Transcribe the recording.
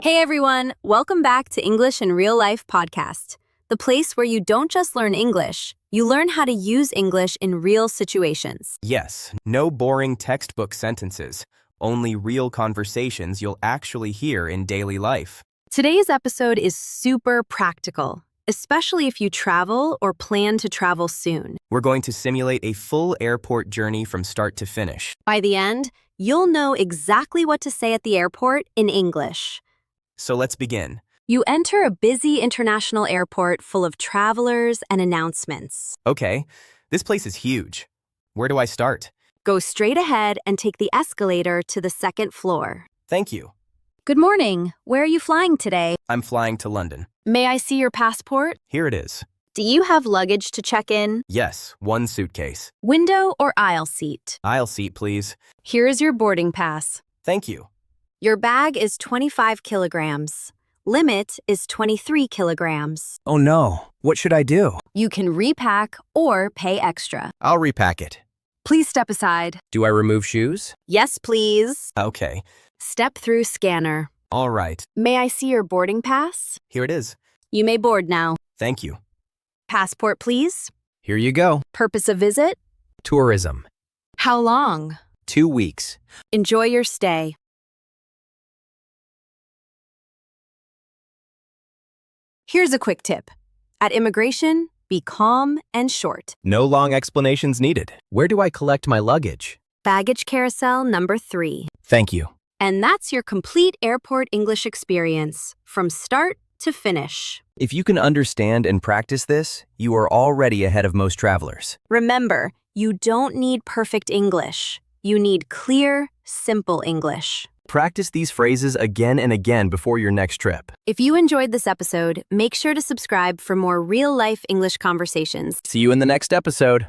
Hey everyone, welcome back to English in Real Life podcast, the place where you don't just learn English, you learn how to use English in real situations. Yes, no boring textbook sentences, only real conversations you'll actually hear in daily life. Today's episode is super practical, especially if you travel or plan to travel soon. We're going to simulate a full airport journey from start to finish. By the end, you'll know exactly what to say at the airport in English. So let's begin. You enter a busy international airport full of travelers and announcements. Okay, this place is huge. Where do I start? Go straight ahead and take the escalator to the second floor. Thank you. Good morning. Where are you flying today? I'm flying to London. May I see your passport? Here it is. Do you have luggage to check in? Yes, one suitcase. Window or aisle seat? Aisle seat, please. Here is your boarding pass. Thank you. Your bag is 25 kilograms. Limit is 23 kilograms. Oh no, what should I do? You can repack or pay extra. I'll repack it. Please step aside. Do I remove shoes? Yes, please. Okay. Step through scanner. All right. May I see your boarding pass? Here it is. You may board now. Thank you. Passport, please. Here you go. Purpose of visit? Tourism. How long? 2 weeks. Enjoy your stay. Here's a quick tip. At immigration, be calm and short. No long explanations needed. Where do I collect my luggage? Baggage carousel number 3. Thank you. And that's your complete airport English experience, from start to finish. If you can understand and practice this, you are already ahead of most travelers. Remember, you don't need perfect English. You need clear, simple English. Practice these phrases again and again before your next trip. If you enjoyed this episode, make sure to subscribe for more real-life English conversations. See you in the next episode.